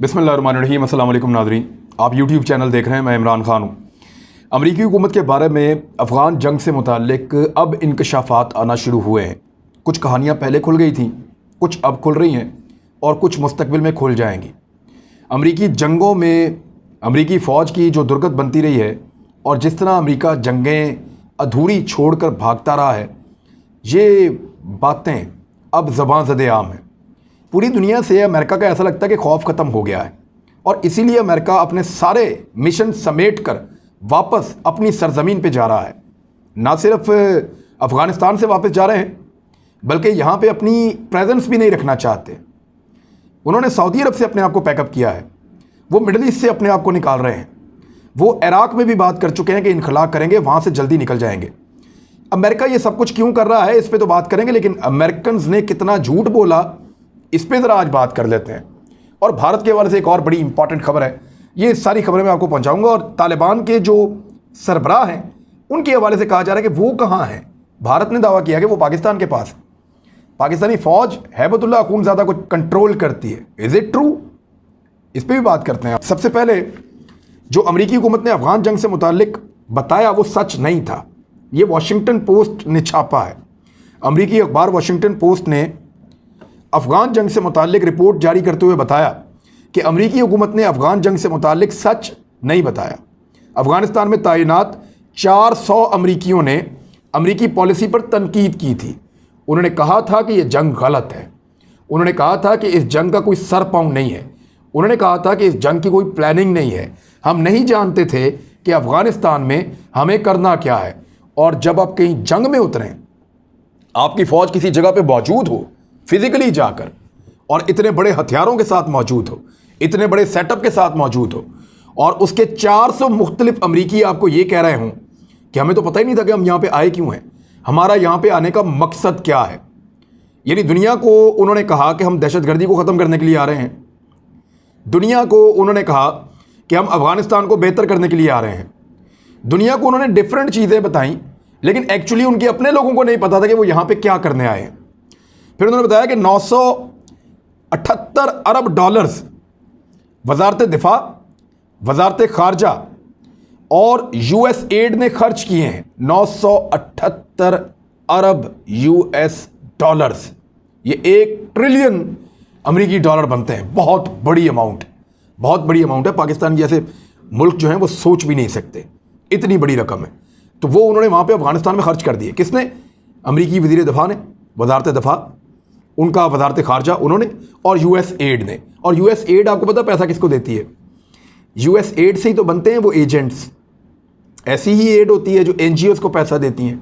बिस्मिल्लाहिर्रहमानिर्रहीम। अस्सलाम वालेकुम नाज़रीन, आप यूट्यूब चैनल देख रहे हैं। मैं इमरान खान हूँ। अमरीकी हुकूमत के बारे में अफ़गान जंग से मुताल्लिक अब इंकशाफात आना शुरू हुए हैं। कुछ कहानियाँ पहले खुल गई थी, कुछ अब खुल रही हैं और कुछ मुस्तकबिल में खुल जाएंगी। अमरीकी जंगों में अमरीकी फ़ौज की जो दुर्गत बनती रही है और जिस तरह अमरीका जंगें अधूरी छोड़कर भागता रहा है, ये बातें अब ज़बां ज़दे आम हैं। पूरी दुनिया से अमेरिका का ऐसा लगता है कि खौफ ख़त्म हो गया है और इसीलिए अमेरिका अपने सारे मिशन समेट कर वापस अपनी सरजमीन पे जा रहा है। ना सिर्फ अफ़गानिस्तान से वापस जा रहे हैं, बल्कि यहाँ पे अपनी प्रेजेंस भी नहीं रखना चाहते। उन्होंने सऊदी अरब से अपने आप को पैकअप किया है, वो मिडल ईस्ट से अपने आप को निकाल रहे हैं, वो इराक़ में भी बात कर चुके हैं कि इनखला करेंगे, वहाँ से जल्दी निकल जाएंगे। अमेरिका ये सब कुछ क्यों कर रहा है, इस पर तो बात करेंगे, लेकिन अमेरिकन ने कितना झूठ बोला इस पर ज़रा आज बात कर लेते हैं। और भारत के हवाले से एक और बड़ी इंपॉर्टेंट खबर है, ये सारी खबरें मैं आपको पहुंचाऊंगा। और तालिबान के जो सरबराह हैं उनके हवाले से कहा जा रहा है कि वो कहाँ हैं। भारत ने दावा किया कि वो पाकिस्तान के पास, पाकिस्तानी फ़ौज हैबतुल्लाह अखूनज़ादा को कंट्रोल करती है। Is it true? इस पर भी बात करते हैं। सबसे पहले जो अमरीकी हुकूमत ने अफ़गान जंग से मुताल्लिक बताया वो सच नहीं था। ये वाशिंगटन पोस्ट ने छापा है। अमरीकी अखबार वाशिंगटन पोस्ट ने अफ़गान जंग से मुताल्लिक रिपोर्ट जारी करते हुए बताया कि अमरीकी हुकूमत ने अफ़गान जंग से मुताल्लिक सच नहीं बताया। अफ़गानिस्तान में तैनात 400 अमरीकियों ने अमरीकी पॉलिसी पर तनकीद की थी। उन्होंने कहा था कि यह जंग गलत है। उन्होंने कहा था कि इस जंग का कोई सर पाँव नहीं है। उन्होंने कहा था कि इस जंग की कोई प्लानिंग नहीं है। हम नहीं जानते थे कि अफ़गानिस्तान में हमें करना क्या है। और जब आप कहीं जंग में उतरें, आपकी फ़ौज किसी जगह पर मौजूद हो, फिजिकली जाकर, और इतने बड़े हथियारों के साथ मौजूद हो, इतने बड़े सेटअप के साथ मौजूद हो, और उसके 400 मुख्तलिफ अमरीकी आपको ये कह रहे हों कि हमें तो पता ही नहीं था कि हम यहाँ पे आए क्यों हैं, हमारा यहाँ पे आने का मकसद क्या है। यानी दुनिया को उन्होंने कहा कि हम दहशतगर्दी को ख़त्म करने के लिए आ रहे हैं। दुनिया को उन्होंने कहा कि हम अफ़गानिस्तान को बेहतर करने के लिए आ रहे हैं। दुनिया को उन्होंने डिफरेंट चीज़ें बताई, लेकिन एक्चुअली उनके अपने लोगों को नहीं पता था कि वो यहाँ पर क्या करने आए हैं। फिर उन्होंने बताया कि 978 अरब डॉलर्स वजारत दिफा, वजारत खारजा और यूएस एड ने खर्च किए हैं। 978 अरब यूएस डॉलर्स, ये 1 ट्रिलियन अमरीकी डॉलर बनते हैं। बहुत बड़ी अमाउंट, बहुत बड़ी अमाउंट है। पाकिस्तान जैसे मुल्क जो हैं वो सोच भी नहीं सकते, इतनी बड़ी रकम है। तो वो उन्होंने वहाँ पे अफगानिस्तान में खर्च कर दिए। किसने? अमरीकी वज़ीर दिफा ने, वजारत दिफा, उनका वजारत खारजा उन्होंने, और यूएस एड ने। और यूएस एड आपको पता पैसा किसको देती है? यूएस एड से ही तो बनते हैं वो एजेंट्स। ऐसी ही एड होती है जो एनजीओज़ को पैसा देती हैं।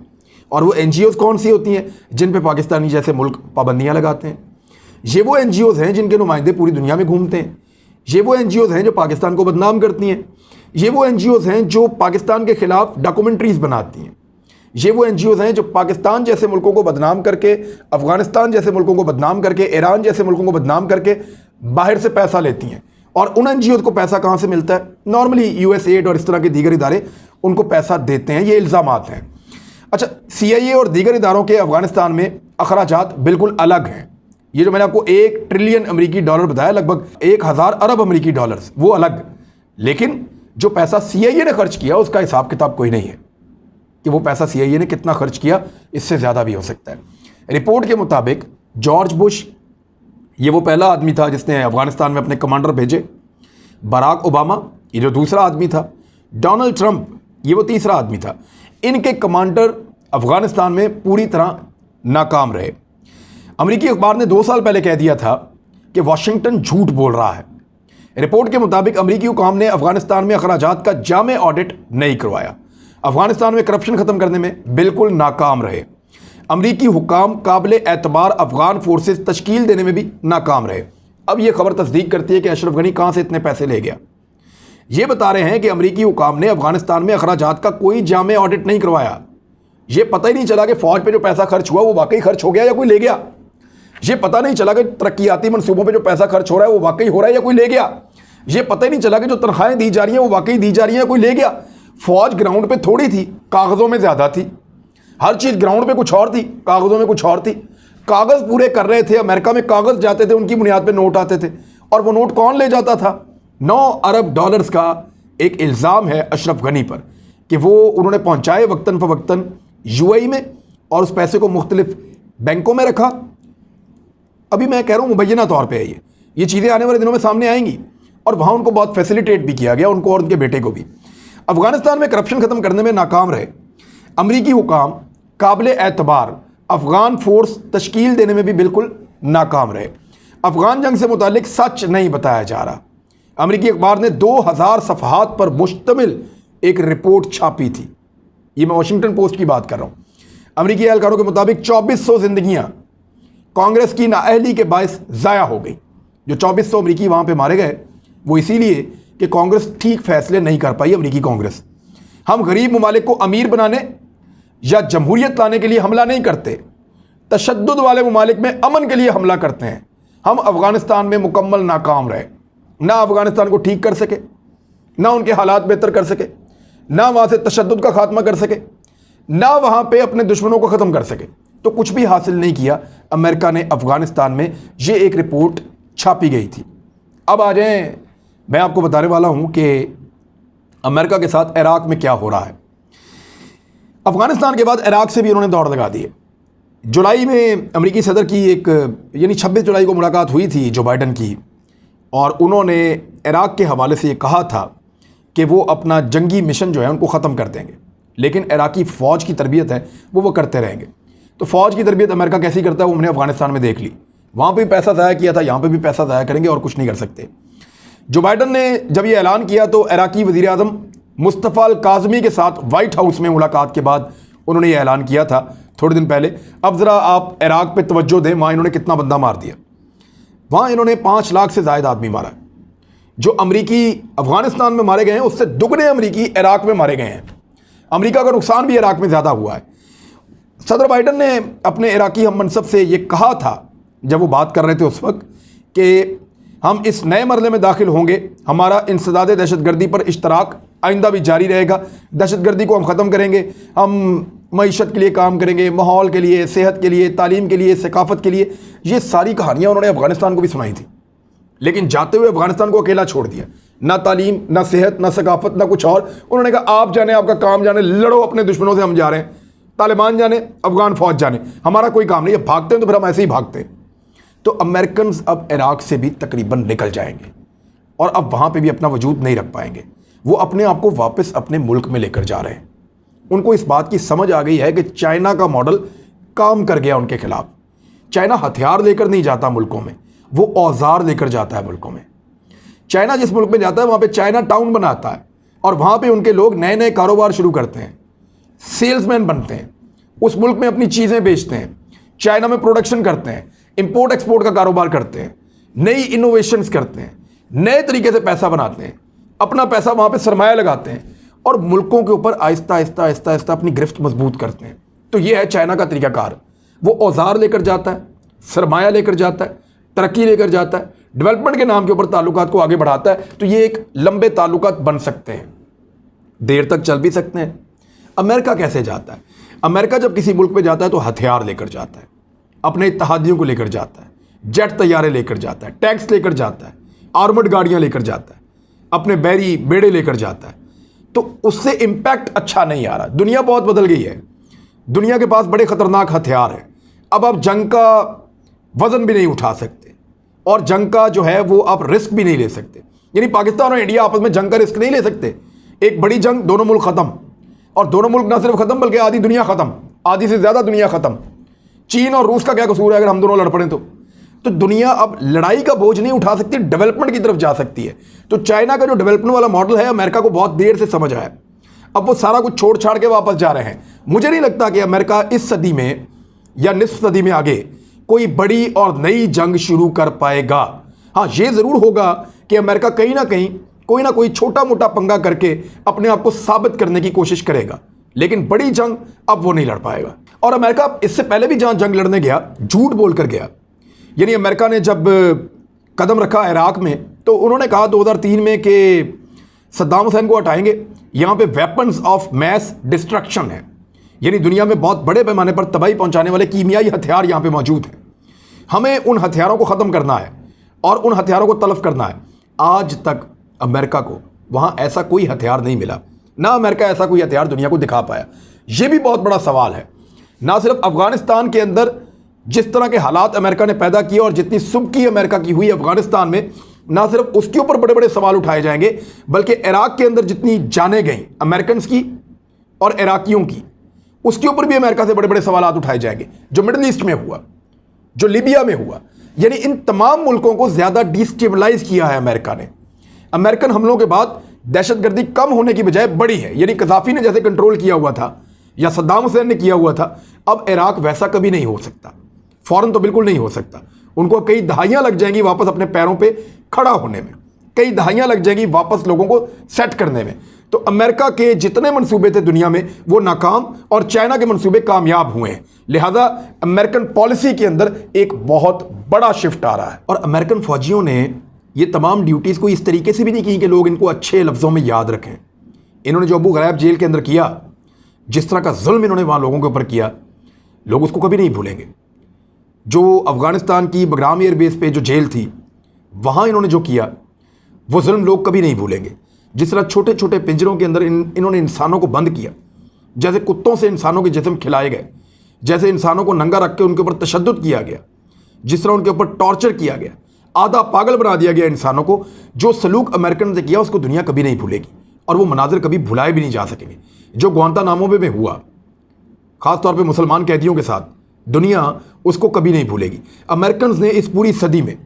और वो एनजीओज़ कौन सी होती हैं? जिन पे पाकिस्तानी जैसे मुल्क पाबंदियां लगाते हैं। ये वो एनजीओज़ हैं जिनके नुमाइंदे पूरी दुनिया में घूमते हैं। ये वो एनजीओज़ हैं जो पाकिस्तान को बदनाम करती हैं। ये वो एनजीओज़ हैं जो पाकिस्तान के ख़िलाफ़ डॉक्यूमेंट्रीज़ बनाती हैं। ये वो एनजीओज़ हैं जो पाकिस्तान जैसे मुल्कों को बदनाम करके, अफ़गानिस्तान जैसे मुल्कों को बदनाम करके, ईरान जैसे मुल्कों को बदनाम करके बाहर से पैसा लेती हैं। और उन एनजीओज़ को पैसा कहाँ से मिलता है? नॉर्मली यूएस एड और इस तरह के दीगर इदारे उनको पैसा देते हैं। ये इल्ज़ामात हैं। अच्छा, सीआईए और दीगर इदारों के अफ़गानिस्तान में अखराजात बिल्कुल अलग हैं। ये जो मैंने आपको 1 ट्रिलियन अमरीकी डॉलर बताया, लगभग 1000 अरब अमरीकी डॉलर्स, वो अलग। लेकिन जो पैसा सीआईए ने खर्च किया उसका हिसाब किताब कोई नहीं है कि वो पैसा सीआईए ने कितना खर्च किया, इससे ज़्यादा भी हो सकता है। रिपोर्ट के मुताबिक जॉर्ज बुश, ये वो पहला आदमी था जिसने अफ़गानिस्तान में अपने कमांडर भेजे। बराक ओबामा, ये जो दूसरा आदमी था। डोनाल्ड ट्रंप, ये वो तीसरा आदमी था। इनके कमांडर अफ़गानिस्तान में पूरी तरह नाकाम रहे। अमरीकी अखबार ने 2 साल पहले कह दिया था कि वाशिंगटन झूठ बोल रहा है। रिपोर्ट के मुताबिक अमरीकी हुकाम ने अफ़गानिस्तान में अखराजात का जामे ऑडिट नहीं करवाया। अफ़गानिस्तान में करप्शन ख़त्म करने में बिल्कुल नाकाम रहे। अमरीकी हुकाम काबिल एतबार अफ़गान फोर्सेस तश्कील देने में भी नाकाम रहे। अब यह खबर तस्दीक करती है कि अशरफ गनी कहाँ से इतने पैसे ले गया। ये बता रहे हैं कि अमरीकी हुकाम ने अफ़गानिस्तान में अखराजात का कोई जामे ऑडिट नहीं करवाया। ये पता ही नहीं चला कि फ़ौज पर जो पैसा खर्च हुआ वो वाकई खर्च हो गया या कोई ले गया। ये पता नहीं चला कि तरक्याती मनसूबों पर जो पैसा खर्च हो रहा है वो वाकई हो रहा है या कोई ले गया। ये पता ही नहीं चला कि जो तनख्वाहें दी जा रही हैं वो वाकई दी जा रही हैं, कोई ले गया। फौज ग्राउंड पे थोड़ी थी, कागज़ों में ज़्यादा थी। हर चीज़ ग्राउंड पे कुछ और थी, कागज़ों में कुछ और थी। कागज़ पूरे कर रहे थे। अमेरिका में कागज़ जाते थे, उनकी बुनियाद पे नोट आते थे। और वो नोट कौन ले जाता था? 9 अरब डॉलर्स का एक इल्ज़ाम है अशरफ गनी पर कि वो उन्होंने पहुंचाए वक्तन फवक्तन यूएई में और उस पैसे को मुख्तलिफ बैंकों में रखा। अभी मैं कह रहा हूँ मुबैना तौर पे है ये चीज़ें आने वाले दिनों में सामने आएंगी और वहाँ उनको बहुत फैसिलिटेट भी किया गया, उनको और उनके बेटे को भी। अफगानिस्तान में करप्शन ख़त्म करने में नाकाम रहे अमरीकी हुकाम, काबिल एतबार अफगान फोर्स तश्कील देने में भी बिल्कुल नाकाम रहे। अफगान जंग से मुतालिक सच नहीं बताया जा रहा। अमरीकी अखबार ने 2000 सफ़हात पर मुश्तमिल एक रिपोर्ट छापी थी। ये मैं वाशिंगटन पोस्ट की बात कर रहा हूँ। अमरीकी एहलकारों के मुताबिक 2400 जिंदगियाँ कांग्रेस की नाअहली के बायस ज़ाया हो गई। जो 2400 अमरीकी वहाँ पे मारे गए वो इसीलिए कि कांग्रेस ठीक फैसले नहीं कर पाई। अमरीकी कांग्रेस, हम गरीब ममालिक को अमीर बनाने या जमहूरियत लाने के लिए हमला नहीं करते, तशद्दुद वाले ममालिक में अमन के लिए हमला करते हैं। हम अफ़गानिस्तान में मुकम्मल नाकाम रहे, ना अफ़गानिस्तान को ठीक कर सके, ना उनके हालात बेहतर कर सके, ना वहाँ से तशद्दुद का खात्मा कर सके, ना वहाँ पे अपने दुश्मनों को ख़त्म कर सके। तो कुछ भी हासिल नहीं किया अमेरिका ने अफ़गानिस्तान में। ये एक रिपोर्ट छापी गई थी। अब आ जाएं, मैं आपको बताने वाला हूँ कि अमेरिका के साथ इराक़ में क्या हो रहा है। अफ़गानिस्तान के बाद इराक़ से भी उन्होंने दौड़ लगा दी है। जुलाई में अमेरिकी सदर की एक यानी 26 जुलाई को मुलाकात हुई थी जो बाइडन की, और उन्होंने इराक़ के हवाले से ये कहा था कि वो अपना जंगी मिशन जो है उनको ख़त्म कर देंगे, लेकिन इराक़ी फ़ौज की तरबियत है वो करते रहेंगे। तो फ़ौज की तरबियत अमेरिका कैसी करता है वो हमने अफ़गानिस्तान में देख ली। वहाँ पे भी पैसा ज़ाया किया था, यहाँ पे भी पैसा ज़ाया करेंगे और कुछ नहीं कर सकते। जो बाइडन ने जब ये ऐलान किया तो इराक़ी वज़ीर आज़म मुस्तफ़ा अल काज़मी के साथ वाइट हाउस में मुलाकात के बाद उन्होंने ये ऐलान किया था थोड़े दिन पहले। अब ज़रा आप इराक़ पे तवज्जो दें, वहाँ इन्होंने कितना बंदा मार दिया। वहाँ इन्होंने 5 लाख से ज़ायद आदमी मारा। जो अमरीकी अफ़गानिस्तान में मारे गए हैं उससे दुगने अमरीकी इराक़ में मारे गए हैं। अमरीका का नुकसान भी इराक़ में ज़्यादा हुआ है। सदर बाइडन ने अपने इराक़ी हम मनसब से ये कहा था जब वो बात कर रहे थे उस वक्त कि हम इस नए मरले में दाखिल होंगे, हमारा इंसदाद दहशतगर्दी पर इश्तराक आइंदा भी जारी रहेगा, दहशतगर्दी को हम ख़त्म करेंगे, हम मईशत के लिए काम करेंगे, माहौल के लिए, सेहत के लिए, तालीम के लिए, सकाफ़त के लिए। ये सारी कहानियाँ उन्होंने अफ़गानिस्तान को भी सुनाई थी, लेकिन जाते हुए अफ़गानिस्तान को अकेला छोड़ दिया। ना तालीम, ना सेहत, ना सकाफ़त, ना कुछ और। उन्होंने कहा आप जाने, आपका काम जाने, लड़ो अपने दुश्मनों से, हम जा रहे हैं। तालिबान जाने, अफ़गान फ़ौज जाने, हमारा कोई काम नहीं है। भागते हैं तो फिर हम ऐसे ही भागते हैं। तो अमेरिकन अब इराक़ से भी तकरीबन निकल जाएंगे और अब वहाँ पे भी अपना वजूद नहीं रख पाएंगे। वो अपने आप को वापस अपने मुल्क में लेकर जा रहे हैं। उनको इस बात की समझ आ गई है कि चाइना का मॉडल काम कर गया उनके खिलाफ। चाइना हथियार लेकर नहीं जाता मुल्कों में, वो औजार लेकर जाता है मुल्कों में। चाइना जिस मुल्क में जाता है वहाँ पे चाइना टाउन बनाता है और वहाँ पे उनके लोग नए नए कारोबार शुरू करते हैं, सेल्समैन बनते हैं, उस मुल्क में अपनी चीज़ें बेचते हैं, चाइना में प्रोडक्शन करते हैं, इंपोर्ट एक्सपोर्ट का कारोबार करते हैं, नई इनोवेशंस करते हैं, नए तरीके से पैसा बनाते हैं, अपना पैसा वहाँ पे सरमाया लगाते हैं और मुल्कों के ऊपर आहिस्ता आहिस्ता आहिस्ता आहिस्ता अपनी गिरफ्त मजबूत करते हैं। तो ये है चाइना का तरीकाकार। वो औजार लेकर जाता है, सरमाया लेकर जाता है, तरक्की लेकर जाता है, डेवलपमेंट के नाम के ऊपर ताल्लुकात को आगे बढ़ाता है। तो ये एक लंबे ताल्लुकात बन सकते हैं, देर तक चल भी सकते हैं। अमेरिका कैसे जाता है? अमेरिका जब किसी मुल्क में जाता है तो हथियार लेकर जाता है, अपने इत्तहादियों को लेकर जाता है, जेट तैयारे लेकर जाता है, टैंक्स लेकर जाता है, आर्मर्ड गाड़ियाँ लेकर जाता है, अपने बैरी बेड़े लेकर जाता है। तो उससे इम्पैक्ट अच्छा नहीं आ रहा। दुनिया बहुत बदल गई है, दुनिया के पास बड़े ख़तरनाक हथियार हैं। अब आप जंग का वज़न भी नहीं उठा सकते और जंग का जो है वो आप रिस्क भी नहीं ले सकते। यानी पाकिस्तान और इंडिया आपस में जंग का रिस्क नहीं ले सकते। एक बड़ी जंग, दोनों मुल्क ख़त्म, और दोनों मुल्क ना सिर्फ ख़त्म बल्कि आधी दुनिया ख़त्म, आधी से ज़्यादा दुनिया ख़त्म। चीन और रूस का क्या कसूर है अगर हम दोनों लड़ पड़ें तो दुनिया अब लड़ाई का बोझ नहीं उठा सकती, डेवलपमेंट की तरफ जा सकती है। तो चाइना का जो डेवलपमेंट वाला मॉडल है अमेरिका को बहुत देर से समझ आया। अब वो सारा कुछ छोड़ छाड़ के वापस जा रहे हैं। मुझे नहीं लगता कि अमेरिका इस सदी में या निस्फ सदी में आगे कोई बड़ी और नई जंग शुरू कर पाएगा। हाँ, ये ज़रूर होगा कि अमेरिका कहीं ना कहीं कोई ना कोई छोटा मोटा पंगा करके अपने आप को साबित करने की कोशिश करेगा, लेकिन बड़ी जंग अब वो नहीं लड़ पाएगा। और अमेरिका इससे पहले भी जहां जंग लड़ने गया झूठ बोलकर गया। यानी अमेरिका ने जब कदम रखा इराक़ में तो उन्होंने कहा 2003 में कि सद्दाम हुसैन को हटाएंगे, यहाँ पे वेपन्स ऑफ मैस डिस्ट्रक्शन है, यानी दुनिया में बहुत बड़े पैमाने पर तबाही पहुँचाने वाले कीमियाई हथियार यहाँ पे मौजूद हैं, हमें उन हथियारों को ख़त्म करना है और उन हथियारों को तलब करना है। आज तक अमेरिका को वहां ऐसा कोई हथियार नहीं मिला, ना अमेरिका ऐसा कोई हथियार दुनिया को दिखा पाया। यह भी बहुत बड़ा सवाल है। ना सिर्फ अफगानिस्तान के अंदर जिस तरह के हालात अमेरिका ने पैदा किए और जितनी सुबकी अमेरिका की हुई अफगानिस्तान में, ना सिर्फ उसके ऊपर बड़े बड़े सवाल उठाए जाएंगे, बल्कि इराक के अंदर जितनी जाने गई अमेरिकन की और इराकियों की, उसके ऊपर भी अमेरिका से बड़े बड़े सवाल उठाए जाएंगे। जो मिडिल ईस्ट में हुआ, जो लीबिया में हुआ, यानी इन तमाम मुल्कों को ज्यादा डिस्टेबलाइज किया है अमेरिका ने। अमेरिकन हमलों के बाद दहशतगर्दी कम होने की बजाय बढ़ी है। यानी कजाफी ने जैसे कंट्रोल किया हुआ था या सद्दाम हुसैन ने किया हुआ था, अब इराक वैसा कभी नहीं हो सकता, फौरन तो बिल्कुल नहीं हो सकता। उनको कई दहाइयां लग जाएंगी वापस अपने पैरों पे खड़ा होने में, कई दहाइयां लग जाएंगी वापस लोगों को सेट करने में। तो अमेरिका के जितने मंसूबे थे दुनिया में वो नाकाम और चाइना के मंसूबे कामयाब हुए हैं। लिहाजा अमेरिकन पॉलिसी के अंदर एक बहुत बड़ा शिफ्ट आ रहा है। और अमेरिकन फौजियों ने ये तमाम ड्यूटीज़ को इस तरीके से भी नहीं की कि लोग इनको अच्छे लफ्ज़ों में याद रखें। इन्होंने जो अबू गराब जेल के अंदर किया, जिस तरह का जुल्म इन्होंने वहाँ लोगों के ऊपर किया, लोग उसको कभी नहीं भूलेंगे। जो अफ़गानिस्तान की बगराम एयरबेस पे जो जेल थी, वहाँ इन्होंने जो किया वो जुल्म लोग कभी नहीं भूलेंगे। जिस तरह छोटे छोटे पिंजरों के अंदर इन्होंने इंसानों को बंद किया, जैसे कुत्तों से इंसानों के जिस्म खिलाए गए, जैसे इंसानों को नंगा रख के उनके ऊपर तशद्दुद किया गया, जिस तरह उनके ऊपर टॉर्चर किया गया, आधा पागल बना दिया गया इंसानों को, जो सलूक अमेरिकन ने किया उसको दुनिया कभी नहीं भूलेगी और वो मनाजिर कभी भुलाए भी नहीं जा सकेंगे। जो ग्वांतानामो में हुआ, ख़ासतौर पर मुसलमान कैदियों के साथ, दुनिया उसको कभी नहीं भूलेगी। अमेरिकन ने इस पूरी सदी में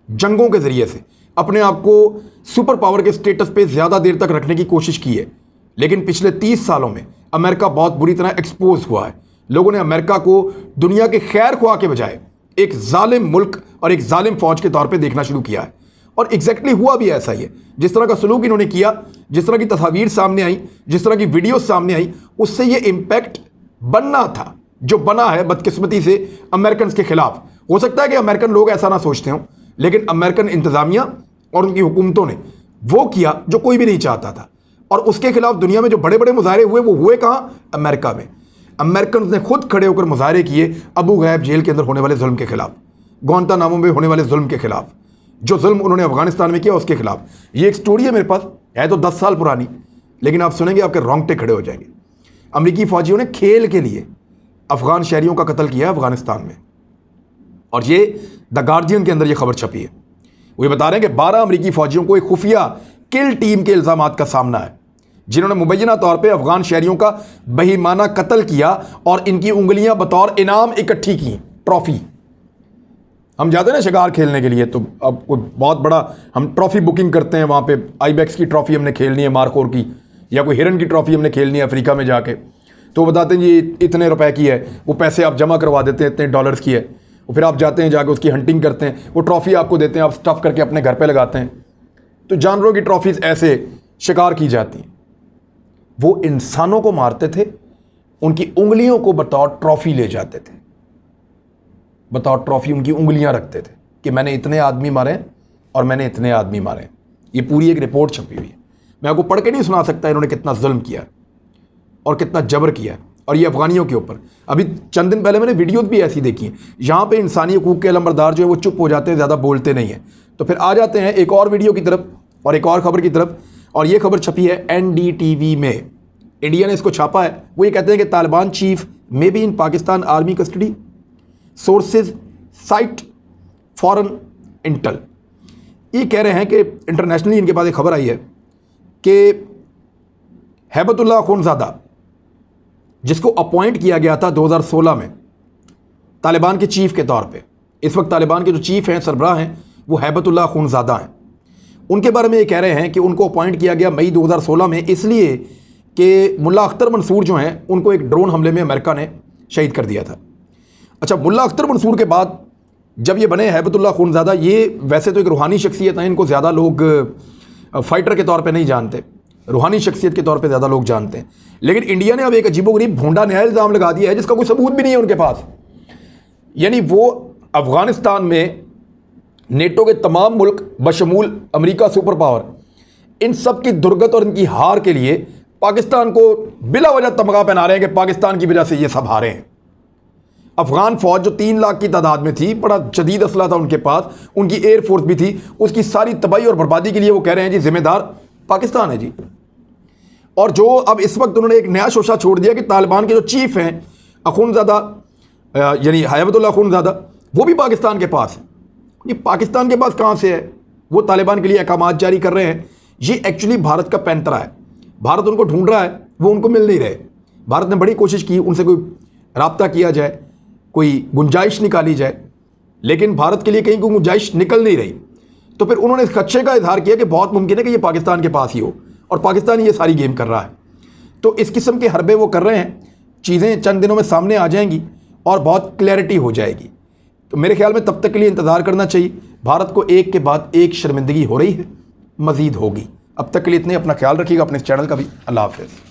जंगों के ज़रिए से अपने आप को सुपर पावर के स्टेटस पे ज़्यादा देर तक रखने की कोशिश की है, लेकिन पिछले 30 सालों में अमेरिका बहुत बुरी तरह एक्सपोज हुआ है। लोगों ने अमेरिका को दुनिया के खैर ख्वाह के बजाय एक जालिम मुल्क और एक जालिम फौज के तौर पे देखना शुरू किया है। और एग्जैक्टली हुआ भी ऐसा ही है। जिस तरह का सलूक इन्होंने किया, जिस तरह की तस्वीर सामने आई, जिस तरह की वीडियो सामने आई, उससे ये इम्पैक्ट बनना था जो बना है बदकिस्मती से अमेरिकन के खिलाफ। हो सकता है कि अमेरिकन लोग ऐसा ना सोचते हों, लेकिन अमेरिकन इंतज़ामिया और उनकी हुकूमतों ने वो किया जो कोई भी नहीं चाहता था। और उसके खिलाफ दुनिया में जो बड़े बड़े मुजाहरे हुए, वो हुए कहाँ? अमेरिका में। अमेरिकन ने खुद खड़े होकर मुजाहरे किए अबू गराब जेल के अंदर होने वाले जुल्म के खिलाफ, ग्वांतानामो में होने वाले जुल्म के खिलाफ, जो जुल्म उन्होंने अफगानिस्तान में किया उसके खिलाफ। ये एक स्टोरी है मेरे पास, है तो 10 साल पुरानी, लेकिन आप सुनेंगे आपके रोंगटे खड़े हो जाएंगे। अमेरिकी फौजियों ने खेल के लिए अफगान शहरियों का कत्ल किया है अफगानिस्तान में, और ये द गार्जियन के अंदर ये खबर छपी है। वो बता रहे हैं कि 12 अमेरिकी फौजियों को एक खुफिया किल टीम के इल्जामात का सामना है, जिन्होंने मुबैना तौर पे अफगान शहरियों का बेईमाना कत्ल किया और इनकी उंगलियां बतौर इनाम इकट्ठी की। ट्रॉफी, हम जाते हैं ना शिकार खेलने के लिए, तो अब कोई बहुत बड़ा हम ट्रॉफी बुकिंग करते हैं, वहाँ पे आईबैक्स की ट्रॉफी हमने खेलनी है मारखोर की, या कोई हिरन की ट्रॉफी हमने खेलनी है अफ्रीका में जाके, तो बताते हैं जी इतने रुपए की है, वो पैसे आप जमा करवा देते हैं, इतने डॉलर्स की है, और फिर आप जाते हैं जाके उसकी हंटिंग करते हैं, वो ट्रॉफी आपको देते हैं, आप स्टफ़ करके अपने घर पे लगाते हैं। तो जानवरों की ट्रॉफीज़ ऐसे शिकार की जाती हैं। वो इंसानों को मारते थे, उनकी उंगलियों को बतौर ट्रॉफी ले जाते थे, बतौर ट्रॉफी उनकी उंगलियां रखते थे कि मैंने इतने आदमी मारे और मैंने इतने आदमी मारे। ये पूरी एक रिपोर्ट छपी हुई है, मैं आपको पढ़ के नहीं सुना सकता इन्होंने कितना जुल्म किया और कितना जबर किया, और ये अफगानियों के ऊपर। अभी चंद दिन पहले मैंने वीडियोज़ भी ऐसी देखी हैं, यहाँ पे इंसानी हकूक़ के अलमबरदार जो है वो चुप हो जाते हैं, ज़्यादा बोलते नहीं हैं। तो फिर आ जाते हैं एक और वीडियो की तरफ और एक और खबर की तरफ, और ये खबर छपी है NDTV में, इंडिया ने इसको छापा है। वो ये कहते हैं कि Taliban chief may be in Pakistan army custody, sources site foreign Intel. ये कह रहे हैं कि इंटरनेशनली इनके पास एक खबर आई है कि हैबतुल्लाह अखुंज़ादा, जिसको अपॉइंट किया गया था 2016 में तालिबान के चीफ के तौर पे, इस वक्त तालिबान के जो चीफ हैं, सरबराह हैं, वो हैबतुल्लाह अखुंज़ादा हैं। उनके बारे में ये कह रहे हैं कि उनको अपॉइंट किया गया मई 2016 में, इसलिए कि मुल्ला अख्तर मंसूर जो हैं उनको एक ड्रोन हमले में अमेरिका ने शहीद कर दिया था। अच्छा, मुल्ला अख्तर मंसूर के बाद जब ये बने हैबतुल्लाह अखुंज़ादा, ये वैसे तो एक रूहानी शख्सियत है, इनको ज़्यादा लोग फाइटर के तौर पे नहीं जानते, रूहानी शख्सियत के तौर पे ज़्यादा लोग जानते हैं। लेकिन इंडिया ने अब एक अजीबोगरीब भोंडा नया इल्ज़ाम लगा दिया है जिसका कोई सबूत भी नहीं है उनके पास। यानी वो अफ़गानिस्तान में नेटो के तमाम मुल्क बशमूल अमेरिका सुपर पावर, इन सब की दुर्गत और इनकी हार के लिए पाकिस्तान को बिला वजह तमगा पहना रहे हैं कि पाकिस्तान की वजह से ये सब हारे हैं। अफगान फ़ौज जो 3 लाख की तादाद में थी, बड़ा जदीद असला था उनके पास, उनकी एयरफोर्स भी थी, उसकी सारी तबाही और बर्बादी के लिए वो कह रहे हैं जी जिम्मेदार पाकिस्तान है जी। और जो अब इस वक्त उन्होंने एक नया शोशा छोड़ दिया कि तालिबान के जो चीफ हैं अखुनज़ादा, यानी हयाबतुल्लाह अखुनज़ादा, वो भी पाकिस्तान के पास है। ये पाकिस्तान के पास कहाँ से है? वो तालिबान के लिए अहकामात जारी कर रहे हैं। ये एक्चुअली भारत का पैंतरा है। भारत उनको ढूंढ रहा है, वो उनको मिल नहीं रहे। भारत ने बड़ी कोशिश की उनसे कोई राब्ता किया जाए, कोई गुंजाइश निकाली जाए, लेकिन भारत के लिए कहीं कोई गुंजाइश निकल नहीं रही। तो फिर उन्होंने इस खदशे का इजहार किया कि बहुत मुमकिन है कि ये पाकिस्तान के पास ही हो और पाकिस्तान ही ये सारी गेम कर रहा है। तो इस किस्म के हरबे वो कर रहे हैं। चीज़ें चंद दिनों में सामने आ जाएंगी और बहुत क्लैरिटी हो जाएगी। तो मेरे ख्याल में तब तक के लिए इंतज़ार करना चाहिए। भारत को एक के बाद एक शर्मिंदगी हो रही है, मज़ीद होगी। अब तक के लिए इतने, अपना ख्याल रखिएगा, अपने इस चैनल का भी। अल्लाह हाफ़िज़।